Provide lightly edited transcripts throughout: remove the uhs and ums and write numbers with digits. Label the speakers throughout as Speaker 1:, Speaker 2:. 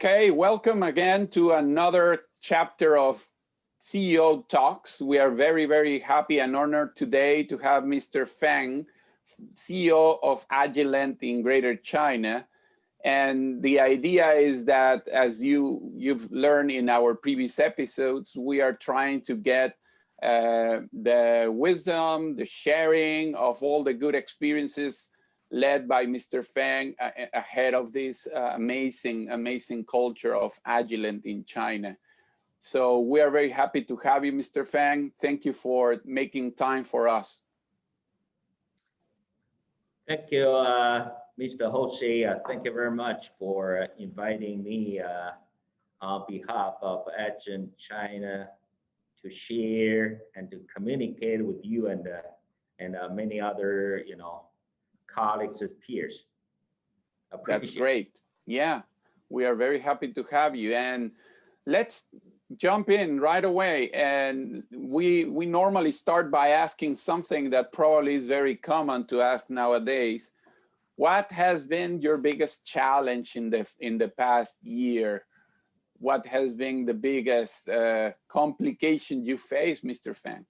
Speaker 1: Okay, welcome again to another chapter of CEO Talks. We are very, very happy and honored today to have Mr. Feng, CEO of Agilent in Greater China. And the idea is that, as you've learned in our previous episodes, we are trying to get the wisdom, the sharing of all the good experiences led by Mr. Feng ahead of this amazing culture of Agilent in China. So we are very happy to have you, Mr. Feng. Thank you for making time for us.
Speaker 2: Thank you, Mr. Jose. Thank you very much for inviting me on behalf of Agilent China to share and to communicate with you and many other, colleagues and peers.
Speaker 1: That's great. Yeah, we are very happy to have you. And let's jump in right away. And we normally start by asking something that probably is very common to ask nowadays. What has been your biggest challenge in the past year? What has been the biggest complication you faced, Mr. Feng?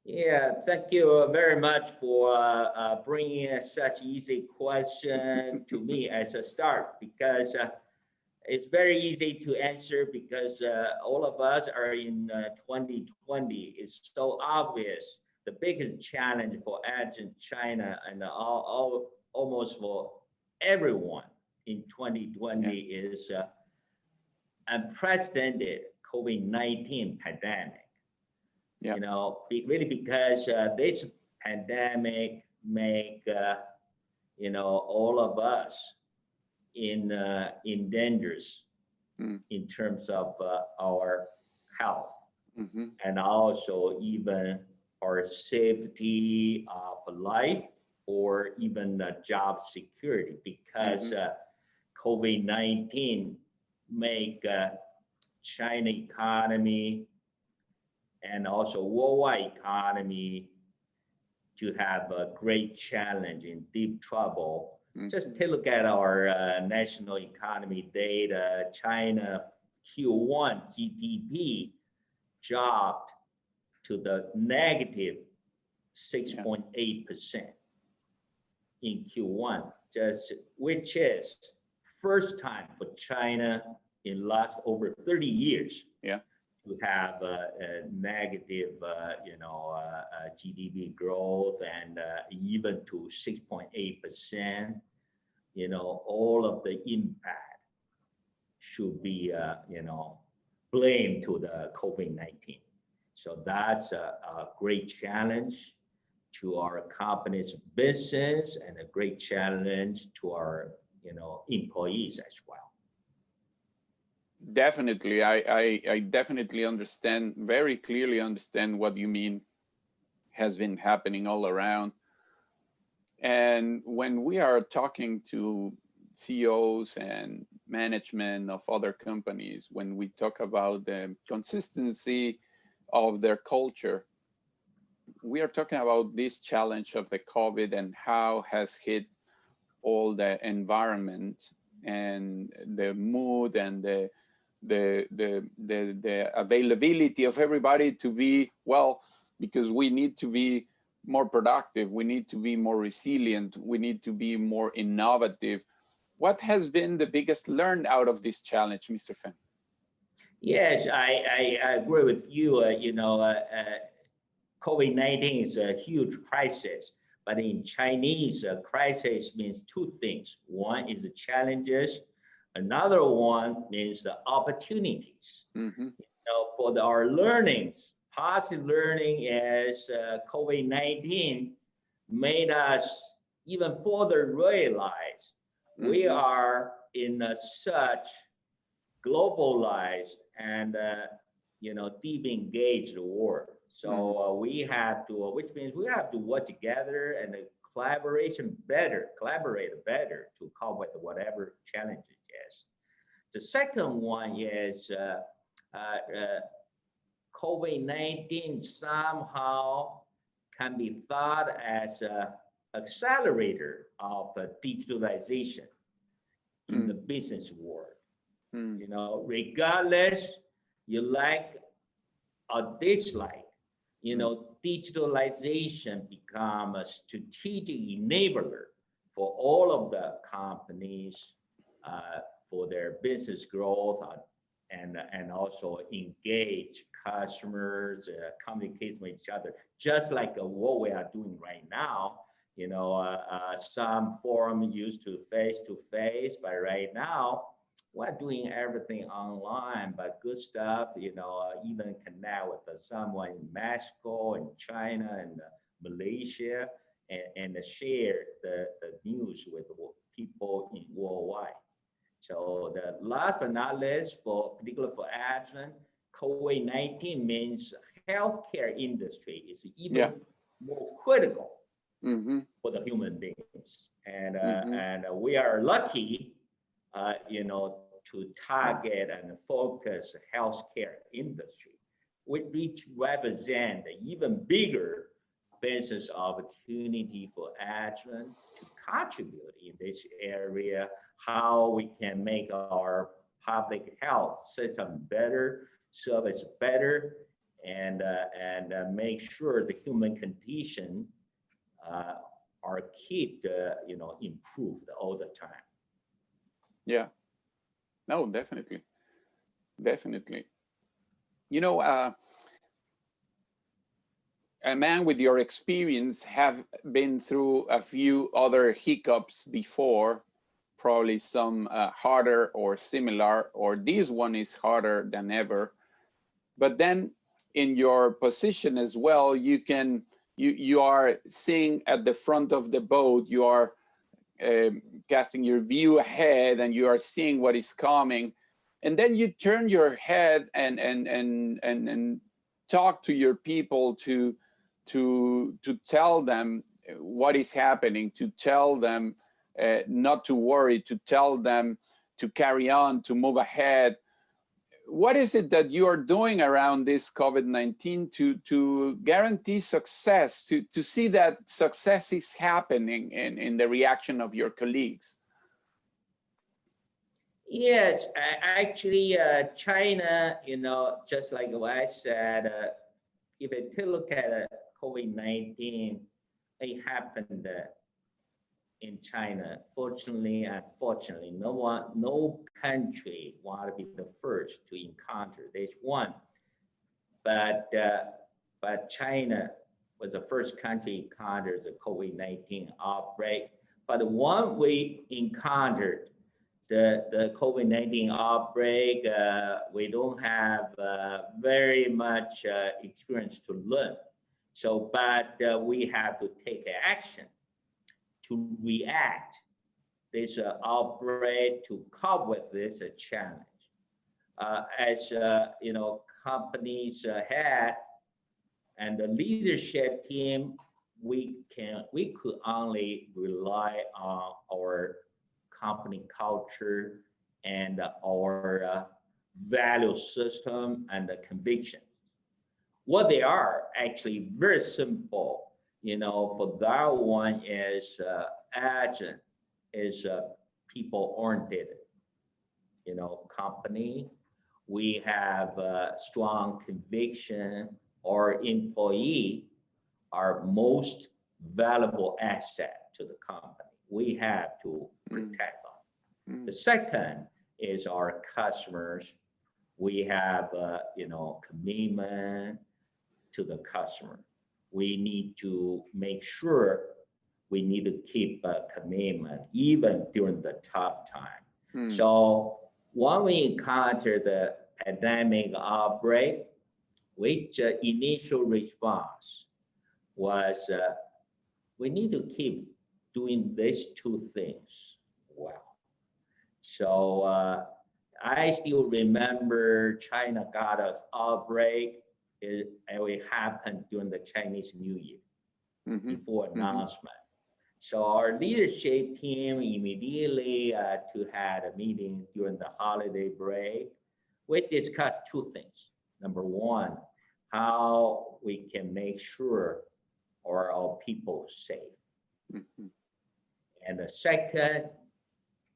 Speaker 2: Yeah, thank you very much for bringing such easy question to me as a start, because it's very easy to answer because all of us are in 2020. It's so obvious. The biggest challenge for Agilent China and almost for everyone in 2020 is unprecedented COVID-19 pandemic.
Speaker 1: Yeah.
Speaker 2: Really because this pandemic make all of us in dangers in terms of our health and also even our safety of life or even job security, because COVID-19 make China economy and also worldwide economy to have a great challenge, in deep trouble. Just take a look at our national economy data. China Q1 GDP dropped to the negative 6.8% in Q1, which is first time for China in last over 30 years. To have a negative, GDP growth and even to 6.8%, all of the impact should be, blamed to the COVID-19. So that's a great challenge to our company's business and a great challenge to our, employees as well.
Speaker 1: Definitely, I definitely understand, very clearly understand what you mean has been happening all around. And when we are talking to CEOs and management of other companies, when we talk about the consistency of their culture, we are talking about this challenge of the COVID and how has hit all the environment and the mood and the availability of everybody to be well, because we need to be more productive, we need to be more resilient, we need to be more innovative. What has been the biggest learned out of this challenge, Mr. Feng?
Speaker 2: Yes, I agree with you. COVID-19 is a huge crisis, but in Chinese, crisis means two things. One is the challenges. Another one means the opportunities. For our learnings, positive learning is COVID-19 made us even further realize we are in such globalized and deep engaged world. So we have to, which means we have to work together and collaborate better to cope with whatever challenges is. The second one is COVID-19 somehow can be thought as an accelerator of digitalization in the business world.
Speaker 1: Mm.
Speaker 2: You know, regardless you like or dislike, you know, digitalization become a strategic enabler for all of the companies for their business growth and also engage customers, communicate with each other, just like what we are doing right now. You know, some forum used to face, but right now we're doing everything online, but good stuff, you know, even connect with someone in Mexico and China and Malaysia and share the news with people in worldwide. So the last but not least, for particularly for Agilent, COVID-19 means healthcare industry is
Speaker 1: Yeah.
Speaker 2: even more critical
Speaker 1: Mm-hmm.
Speaker 2: for the human beings.
Speaker 1: Mm-hmm.
Speaker 2: And we are lucky, you know, to target and focus healthcare industry, which represent an even bigger business opportunity for Agilent to contribute in this area, how we can make our public health system better, service better, and make sure the human condition uh, are kept, you know, improved all the time.
Speaker 1: Yeah. No, definitely. Definitely. You know, a man with your experience have been through a few other hiccups before, probably some harder or similar, or this one is harder than ever. But then in your position as well, you are seeing at the front of the boat, you are casting your view ahead, and you are seeing what is coming, and then you turn your head and talk to your people to tell them what is happening, to tell them not to worry, to tell them to carry on, to move ahead. What is it that you are doing around this COVID-19 to guarantee success, to see that success is happening in the reaction of your colleagues?
Speaker 2: Yes, actually, China, you know, just like what I said, if you take a look at COVID-19, it happened in China. Fortunately, unfortunately, no country want to be the first to encounter this one. But China was the first country encountered the COVID-19 outbreak. But when we encountered the COVID-19 outbreak, we don't have very much experience to learn. So, but we have to take action to react this outbreak to cope with this challenge. As you know, companies had and the leadership team, we could only rely on our company culture and our value system and the conviction. What they are actually very simple. You know, for that one is Agent is people oriented. You know, company. We have a strong conviction. Our employee are most valuable asset to the company. We have to protect them. The second is our customers. We have, you know, commitment to the customer. We need to make sure we need to keep a commitment even during the tough time. So when we encounter the pandemic outbreak, which initial response was we need to keep doing these two things well. So I still remember China got an outbreak. It happened during the Chinese New Year before announcement. So our leadership team immediately to had a meeting during the holiday break. We discussed two things. Number one, how we can make sure our people safe. And the second,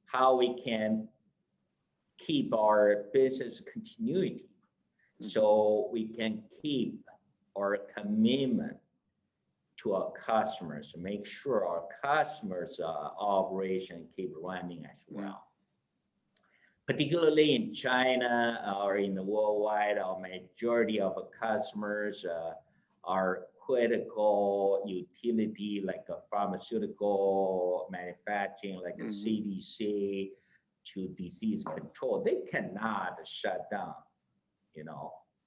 Speaker 2: how we can keep our business continuity, so we can keep our commitment to our customers, make sure our customers' operation keep running as well. Particularly in China or in the worldwide, our majority of our customers are critical utility, like a pharmaceutical manufacturing, like a CDC, to disease control. They cannot shut down,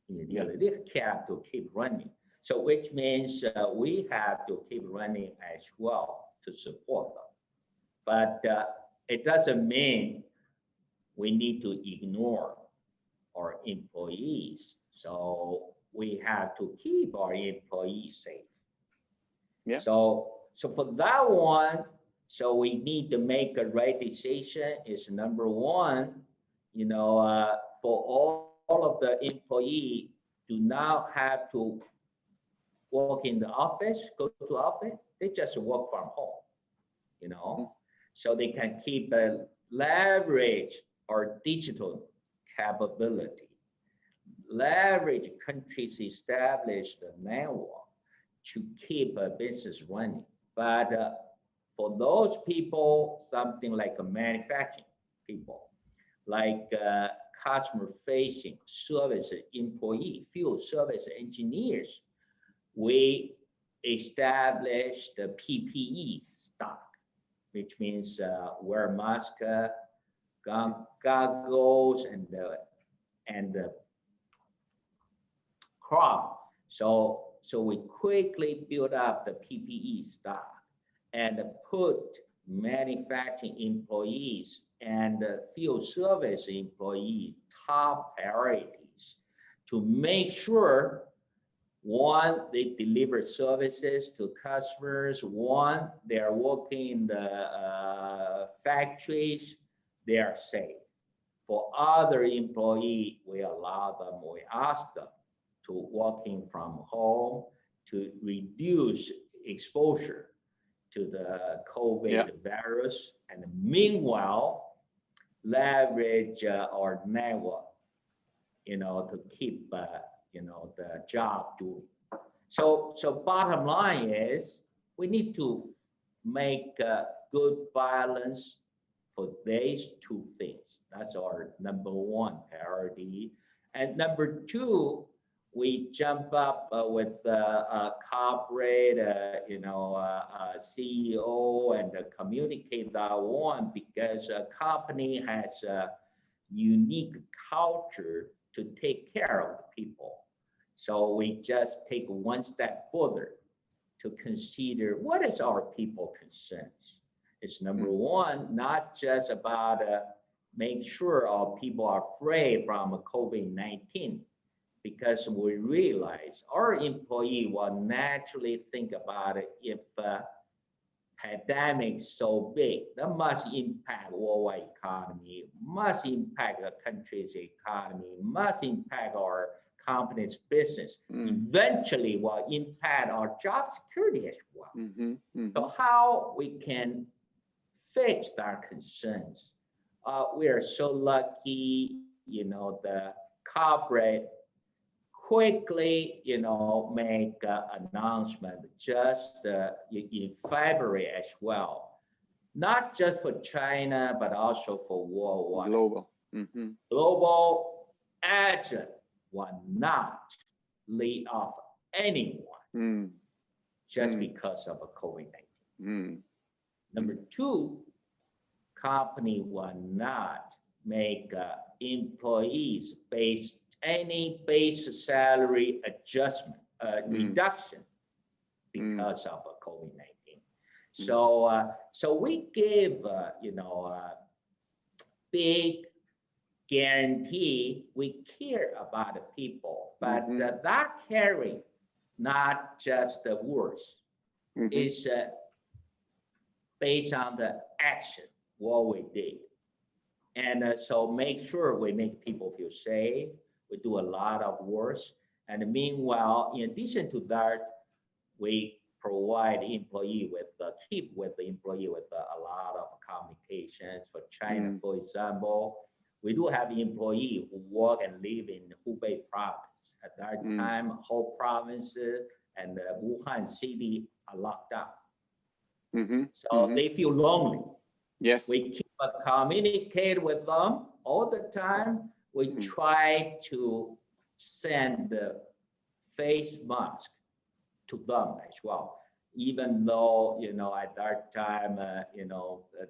Speaker 2: immediately. They have to keep running. So which means we have to keep running as well to support them. But it doesn't mean we need to ignore our employees. So we have to keep our employees safe. Yeah. So for that one, so we need to make a right decision. Is number one, for all of the employees do not have to work in the office, go to office. They just work from home, so they can keep leverage our digital capability, leverage countries established network to keep a business running. But for those people, something like a manufacturing people, like customer facing service employee, field service engineers, we established the PPE stock, which means wear mask, goggles, and the crop. So we quickly built up the PPE stock and put manufacturing employees and field service employees top priorities to make sure, one, they deliver services to customers. One, they are working in the factories, they are safe. For other employees, we allow them, we ask them to working from home to reduce exposure to the COVID virus, and meanwhile, leverage our network, to keep the job doing. So bottom line is we need to make a good balance for these two things. That's our number one priority. And number two, we jump up with a corporate, CEO and communicate that one, because a company has a unique culture to take care of the people. So we just take one step further to consider what is our people concerns. It's number one, not just about make sure our people are free from COVID-19, because we realize our employee will naturally think about it. If pandemic is so big, that must impact worldwide economy, must impact the country's economy, must impact our company's business, eventually will impact our job security as well. So how we can fix our concerns? We are so lucky, the corporate quickly, make an announcement just in February as well, not just for China, but also for worldwide.
Speaker 1: Global.
Speaker 2: Global Agilent will not lay off anyone just because of a COVID-19. Number two, company will not make employees any base salary adjustment, reduction because of COVID-19. So we give, big guarantee we care about the people, but that caring, not just the words, is based on the action, what we did. And so make sure we make people feel safe. We do a lot of work. And meanwhile, in addition to that, we provide employee with, keep with the employee with a lot of communications. For China, for example, we do have employees who work and live in Hubei province. At that time, whole provinces and Wuhan city are locked down. So they feel lonely.
Speaker 1: Yes.
Speaker 2: We keep communicate with them all the time. We try to send the face mask to them as well. Even though, at that time,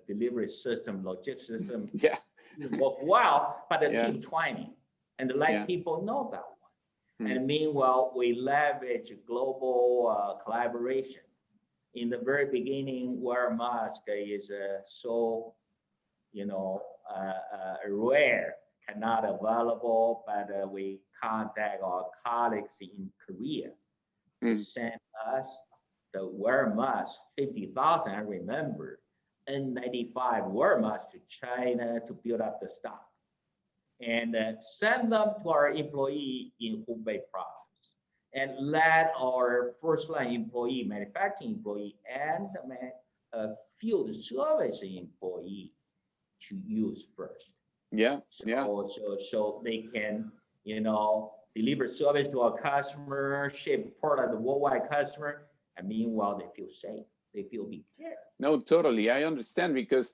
Speaker 2: delivery system, logistics system work well, but they keep trying. And people know that one. And meanwhile, we leverage global collaboration. In the very beginning, wear mask is so, rare, cannot available, but we contact our colleagues in Korea to send us the wear mask, 50,000, I remember, N95 wear mask to China to build up the stock. And send them to our employee in Hubei province. And let our first line employee, manufacturing employee, and field service employee to use first. So they can, deliver service to our customer, ship product to worldwide customer, and meanwhile they feel safe, they feel be cared.
Speaker 1: No, totally, I understand, because,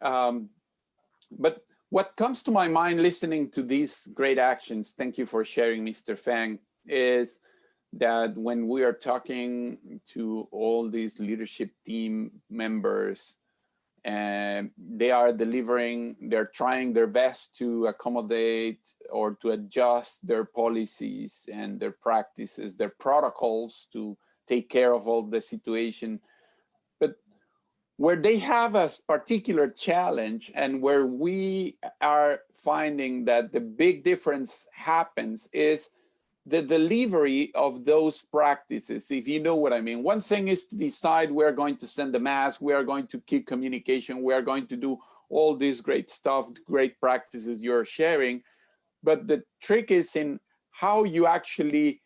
Speaker 1: but what comes to my mind listening to these great actions, thank you for sharing, Mr. Fang, is that when we are talking to all these leadership team members, and they are delivering, they're trying their best to accommodate or to adjust their policies and their practices, their protocols to take care of all the situation. But where they have a particular challenge and where we are finding that the big difference happens is the delivery of those practices, if you know what I mean. One thing is to decide we're going to send the mask, we are going to keep communication, we are going to do all this great stuff, great practices you're sharing. But the trick is in how you actually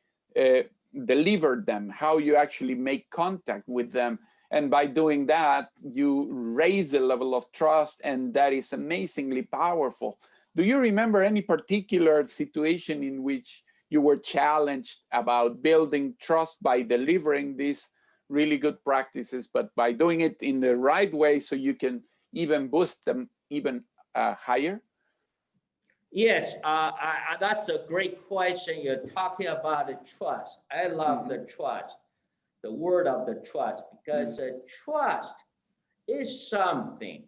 Speaker 1: deliver them, how you actually make contact with them. And by doing that, you raise the level of trust, and that is amazingly powerful. Do you remember any particular situation in which you were challenged about building trust by delivering these really good practices, but by doing it in the right way so you can even boost them even higher?
Speaker 2: Yes, that's a great question. You're talking about the trust. I love the trust, the word of the trust, because trust is something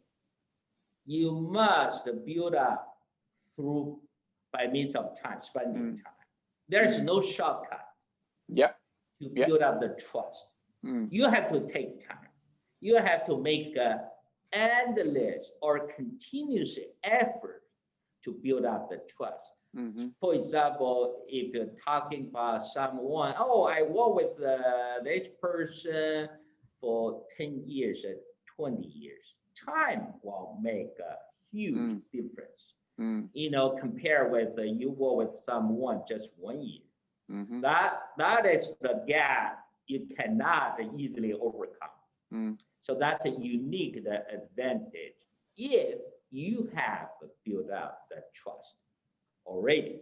Speaker 2: you must build up through by means of time, spending time. There's no shortcut to build up the trust. You have to take time. You have to make an endless or continuous effort to build up the trust. For example, if you're talking about someone, I work with this person for 10 years, 20 years, time will make a huge difference. Compare with you work with someone just 1 year. That is the gap you cannot easily overcome. So that's a unique advantage if you have built up the trust already.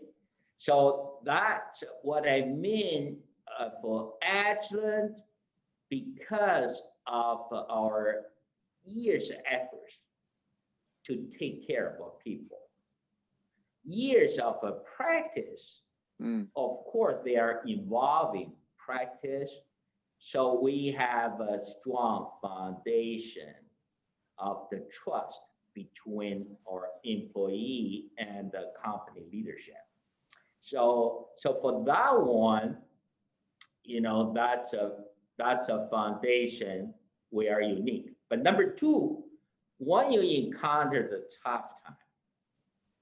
Speaker 2: So that's what I mean for Agilent, because of our years of efforts to take care of our people. Years of practice, of course, they are involving practice. So we have a strong foundation of the trust between our employee and the company leadership. So for that one, that's a foundation. We are unique. But number two, when you encounter the tough time,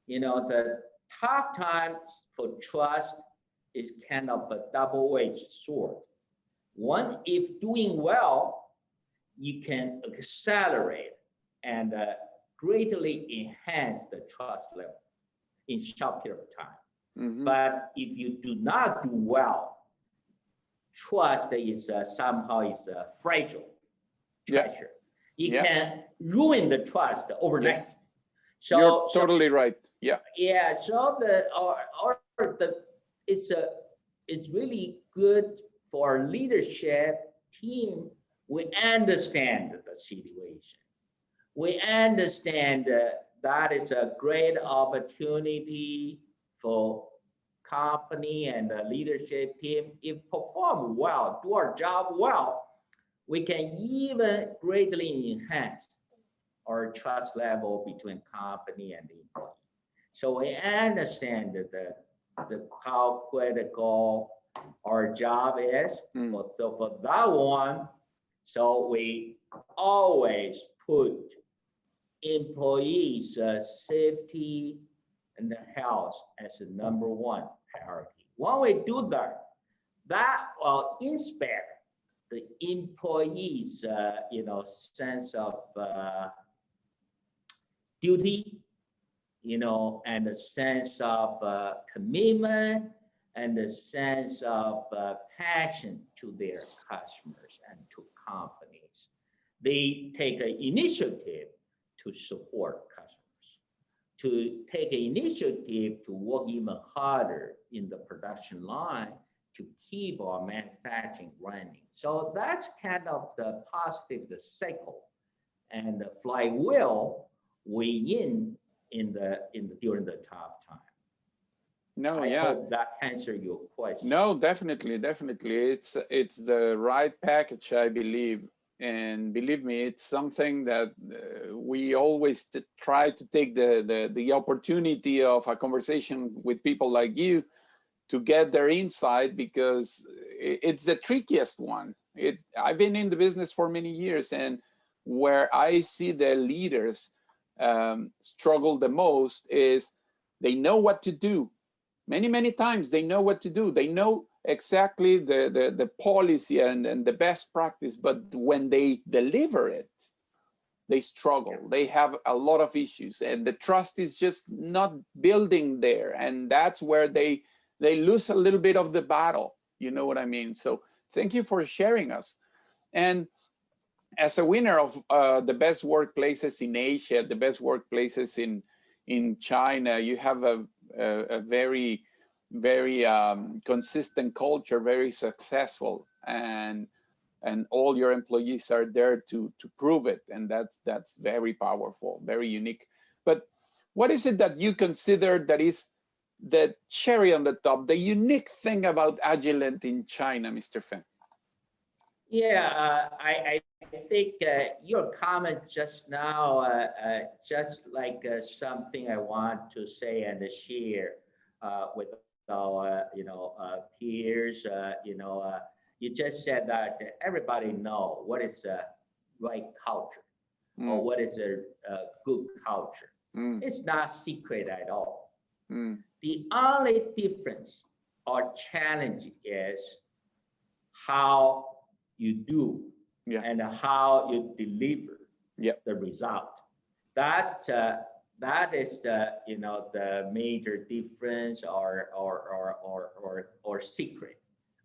Speaker 2: the tough times for trust is kind of a double-edged sword. One, if doing well, you can accelerate and greatly enhance the trust level in short period of time. But if you do not do well, trust is somehow fragile treasure. It can ruin the trust overnight.
Speaker 1: You're totally right. Yeah.
Speaker 2: Yeah, so it's a it's really good for leadership team. We understand the situation. We understand that is a great opportunity for company and the leadership team. If perform well, do our job well, we can even greatly enhance our trust level between company and the employee. So we understand the how critical our job is. So for that one, so we always put employees' safety and the health as the number one priority. When we do that, that will inspire the employees' sense of duty, and a sense of commitment and a sense of passion to their customers and to companies. They take an initiative to support customers, to take an initiative to work even harder in the production line to keep our manufacturing running. So that's kind of the positive, the cycle and the flywheel we during the tough time.
Speaker 1: No,
Speaker 2: I
Speaker 1: yeah.
Speaker 2: hope that answered your question.
Speaker 1: No, definitely. It's the right package, I believe. And believe me, it's something that we always try to take the opportunity of a conversation with people like you to get their insight, because it's the trickiest one. I've been in the business for many years, and where I see the leaders struggle the most is they know what to do. Many times they know what to do. They know exactly the policy and the best practice, but when they deliver it, they struggle. They have a lot of issues, and the trust is just not building there. And that's where they lose a little bit of the battle. You know what I mean? So thank you for sharing us. And as a winner of the best workplaces in Asia, the best workplaces in China, you have a very consistent culture, very successful, and all your employees are there to prove it, and that's very powerful, very unique. But what is it that you consider that is the cherry on the top, the unique thing about Agilent in China, Mr. Feng?
Speaker 2: Yeah, I think your comment just now, just like something I want to say and share with our, peers. You just said that everybody know what is the right culture or what is a good culture. It's not secret at all. The only difference or challenge is how you do and how you deliver the result. That is the major difference or secret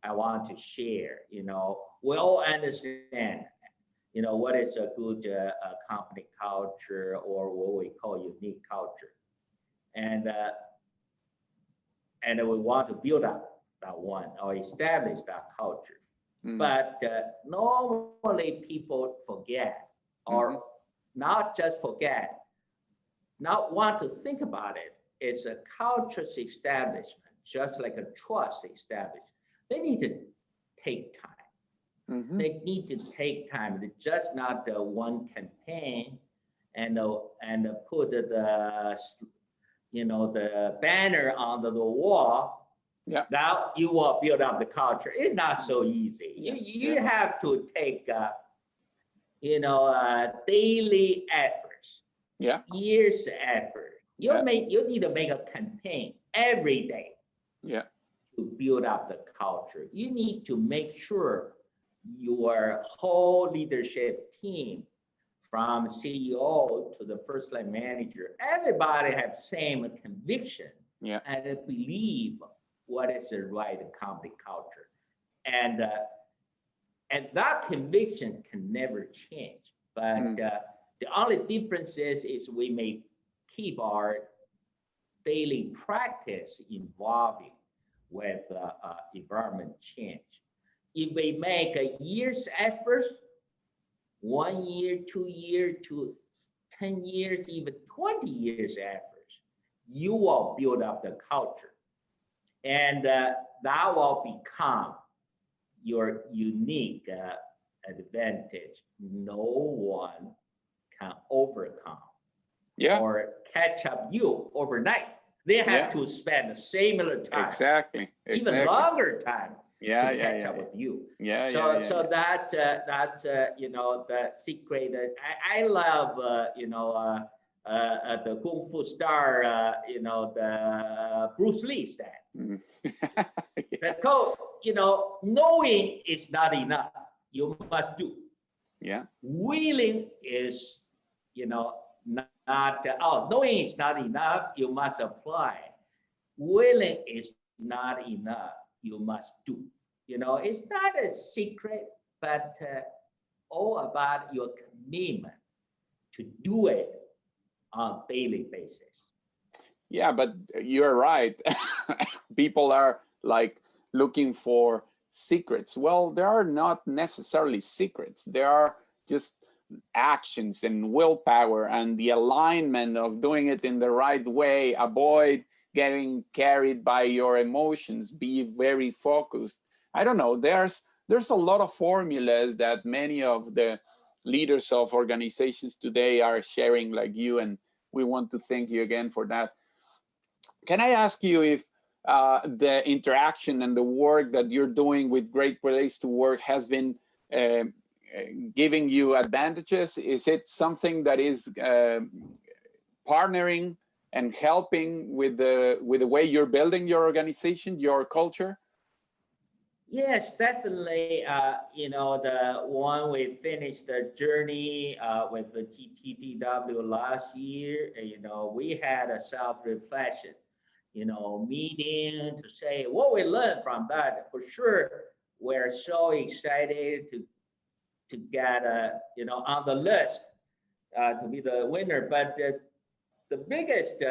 Speaker 2: I want to share. We all understand what is a good company culture, or what we call unique culture, and we want to build up that one or establish that culture. But normally people forget, or not just forget, not want to think about it. It's a culture's establishment, just like a trust establishment. They need to take time. They need to take time. It's just not the one campaign and put the banner under the wall. Now you will build up the culture. It's not so easy. You have to take daily efforts, years effort. You need to make a campaign every day to build up the culture. You need to make sure your whole leadership team, from CEO to the first line manager, everybody have same conviction and believe what is the right company culture, and that conviction can never change. But the only difference is we may keep our daily practice involving with environment change. If we make a year's effort, 1 year, 2 year to 10 years, even 20 years effort, you will build up the culture. And that will become your unique advantage. No one can overcome or catch up you overnight. They have to spend a similar time,
Speaker 1: exactly,
Speaker 2: even longer time to catch up with you.
Speaker 1: So
Speaker 2: that's you know, the secret. I love the Kung Fu star, you know, the Bruce Lee said. The code, you know, knowing is not enough. You must do. Willing is, you know, not knowing is not enough. You must apply. Willing is not enough. You must do. You know, it's not a secret, but all about your commitment to do it on a daily basis.
Speaker 1: Yeah, but you're right. People are like looking for secrets. Well, there are not necessarily secrets. There are just actions and willpower and the alignment of doing it in the right way. Avoid getting carried by your emotions. Be very focused. I don't know. There's a lot of formulas that many of the leaders of organizations today are sharing, like you, and we want to thank you again for that. Can I ask you if the interaction and the work that you're doing with Great Place to Work has been giving you advantages? Is it something that is partnering and helping with the way you're building your organization, your culture?
Speaker 2: Yes, definitely. You know, the one we finished the journey with the GTTW last year, you know, we had a self-reflection, you know, meeting to say what we learned from that. For sure, we're so excited to get, you know, on the list to be the winner. But the biggest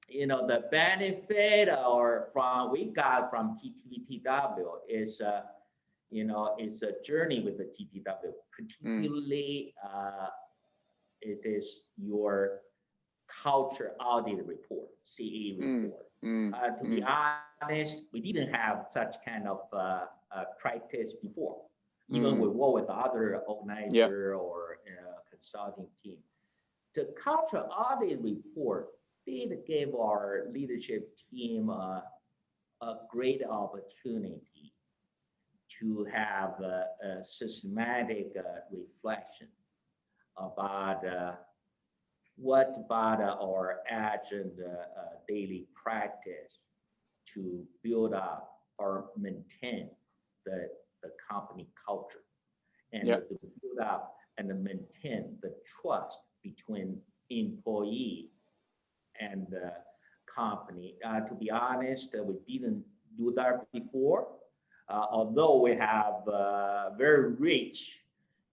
Speaker 2: you know, the benefit or from we got from TTW is, you know, it's a journey with the TTW. Particularly, it is your culture audit report, CE report. To be honest, we didn't have such kind of practice before. Even we work with other organizer or consulting team. The culture audit report did give our leadership team a great opportunity to have a systematic reflection about what about our Agilent daily practice to build up or maintain the company culture, and to build up and maintain the trust between employee and the company. To be honest, we didn't do that before, although we have very rich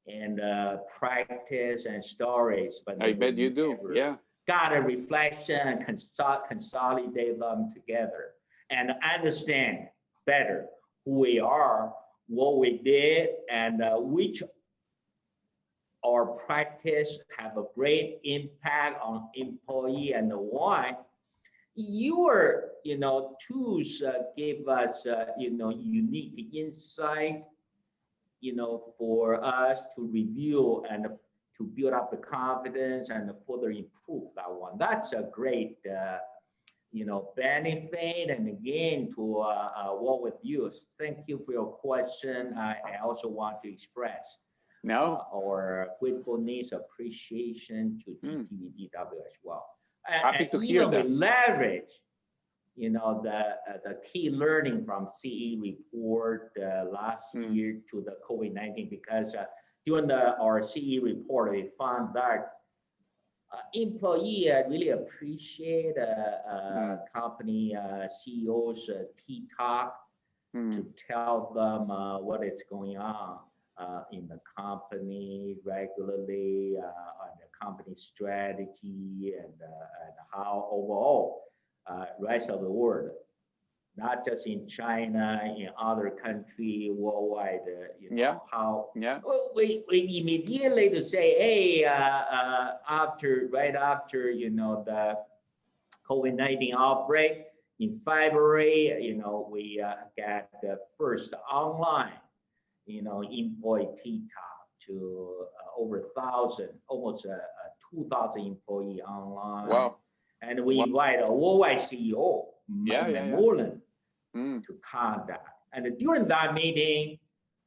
Speaker 2: and practice and stories. But
Speaker 1: I bet you do,
Speaker 2: got a reflection, consolidate them together, and understand better who we are, what we did, and which our practice have a great impact on employee, and why. Your, you know, tools give us, you know, unique insight, you know, for us to review and to build up the confidence and further improve that one. That's a great, you know, benefit. And again, to work with you. Thank you for your question. I also want to express our gratefulness, appreciation to GTTW as well.
Speaker 1: Happy to hear that.
Speaker 2: We leverage, you know, the key learning from CE report last year to the COVID-19, because during our CE report, we found that employee really appreciate company CEOs talk to tell them what is going on in the company regularly, on the company strategy and how overall rest of the world, not just in China, in other country worldwide, how we immediately to say, hey, right after, the COVID-19 outbreak in February, we got the first online, employee T-top to over 1,000, almost 2,000 employee online.
Speaker 1: Wow.
Speaker 2: And we invite a worldwide CEO, Mullen, to conduct. And during that meeting,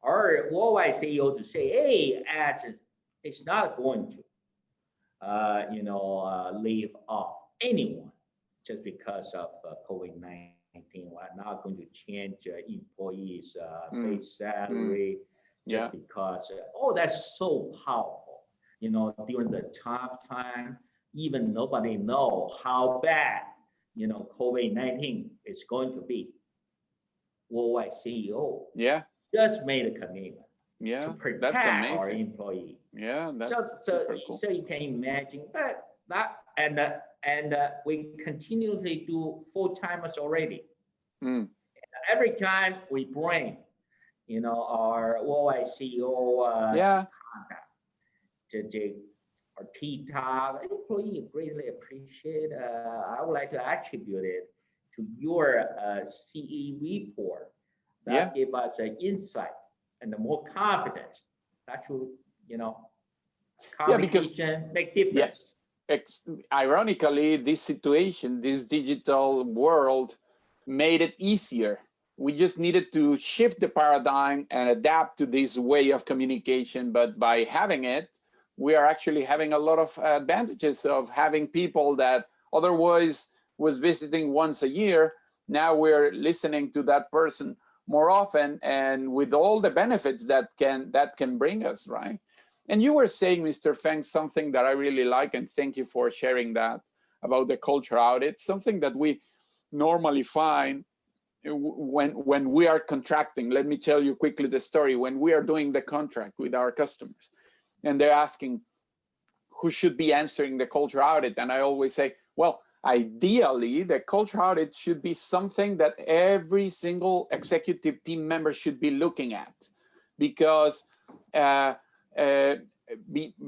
Speaker 2: our worldwide CEO to say, hey, Agilent is not going to, leave off anyone just because of COVID-19. We're not going to change employees' base salary just because, that's so powerful. During the tough time, even nobody know how bad, COVID-19 is going to be. Worldwide CEO just made a commitment to protect our employee.
Speaker 1: That's
Speaker 2: so
Speaker 1: cool.
Speaker 2: So you can imagine that and we continuously do full-timers already. Every time we bring, our worldwide CEO our T-top employee greatly appreciate. I would like to attribute it to your CE report that gave us an insight and more confidence. That should, communication make difference.
Speaker 1: Ironically, this situation, this digital world made it easier. We just needed to shift the paradigm and adapt to this way of communication. But by having it, we are actually having a lot of advantages of having people that otherwise was visiting once a year. Now we're listening to that person more often, and with all the benefits that can bring us, right? And you were saying, Mr. Feng, something that I really like, and thank you for sharing that about the culture audit. Something that we normally find when we are contracting. Let me tell you quickly the story. When we are doing the contract with our customers, and they're asking who should be answering the culture audit, and I always say, well, ideally, the culture audit should be something that every single executive team member should be looking at, because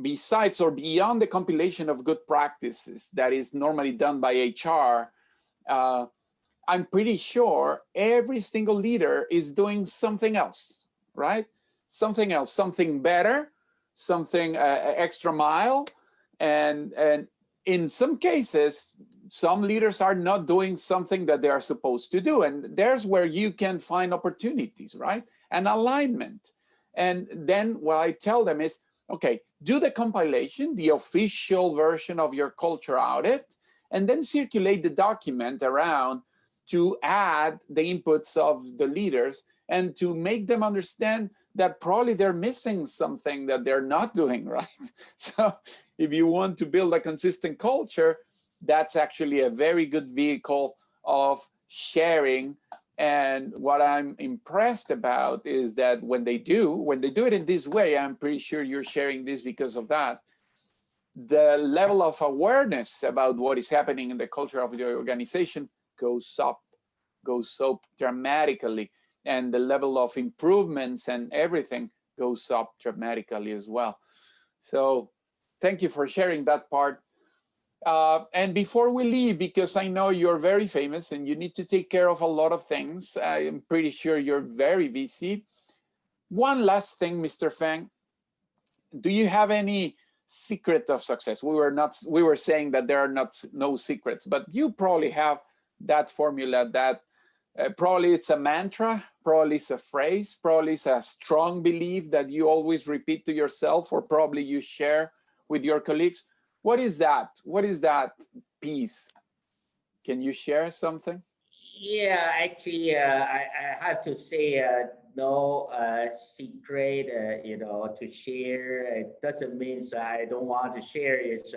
Speaker 1: besides or beyond the compilation of good practices that is normally done by HR, I'm pretty sure every single leader is doing something else, right? Something else, something better, something extra mile, and in some cases, some leaders are not doing something that they are supposed to do. And there's where you can find opportunities, right? And alignment. And then what I tell them is, okay, do the compilation, the official version of your culture audit, and then circulate the document around to add the inputs of the leaders and to make them understand that probably they're missing something that they're not doing right. So if you want to build a consistent culture, that's actually a very good vehicle of sharing. And what I'm impressed about is that when they do it in this way, I'm pretty sure you're sharing this because of that, the level of awareness about what is happening in the culture of the organization goes up dramatically. And the level of improvements and everything goes up dramatically as well. So thank you for sharing that part. And before we leave, because I know you're very famous and you need to take care of a lot of things, I am pretty sure you're very busy. One last thing, Mr. Feng, do you have any secret of success? We were saying that there are no secrets, but you probably have that formula that probably it's a mantra, probably it's a phrase, probably it's a strong belief that you always repeat to yourself, or probably you share with your colleagues. What is that? What is that piece? Can you share something?
Speaker 2: Yeah, actually, I have to say no secret, to share. It doesn't mean I don't want to share. It's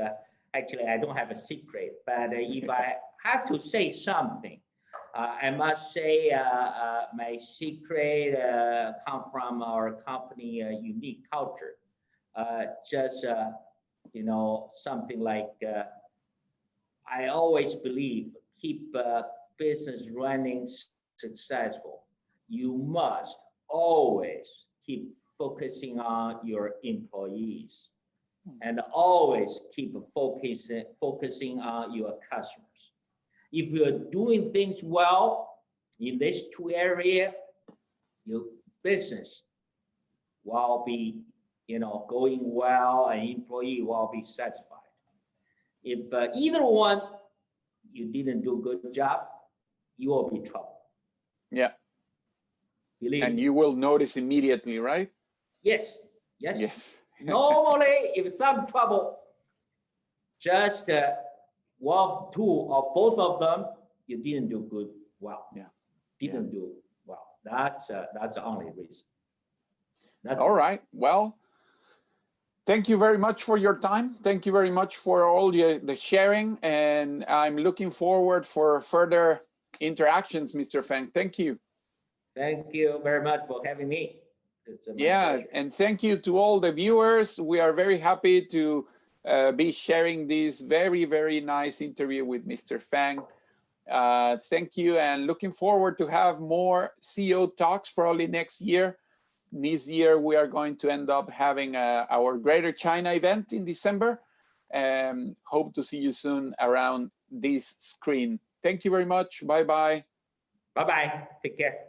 Speaker 2: actually, I don't have a secret. But if I have to say something, I must say my secret comes from our company unique culture. Just something like, I always believe, keep business running successful. You must always keep focusing on your employees and always keep focusing on your customers. If you're doing things well in these two areas, your business will be, going well, and employee will be satisfied. If either one you didn't do a good job, you will be in trouble.
Speaker 1: Yeah.
Speaker 2: Believe
Speaker 1: And
Speaker 2: me.
Speaker 1: you will notice immediately, right?
Speaker 2: Yes. Normally, if some trouble, just one, two, or both of them, you didn't do good. Well, didn't do well. That's the only reason.
Speaker 1: All right. Well, thank you very much for your time. Thank you very much for all the sharing, and I'm looking forward for further interactions, Mr. Feng. Thank you.
Speaker 2: Thank you very much for having me.
Speaker 1: Yeah, and thank you to all the viewers. We are very happy to be sharing this very, very nice interview with Mr. Feng. Thank you, and looking forward to have more CEO talks probably next year. This year, we are going to end up having our Greater China event in December. Hope to see you soon around this screen. Thank you very much. Bye-bye.
Speaker 2: Bye-bye. Take care.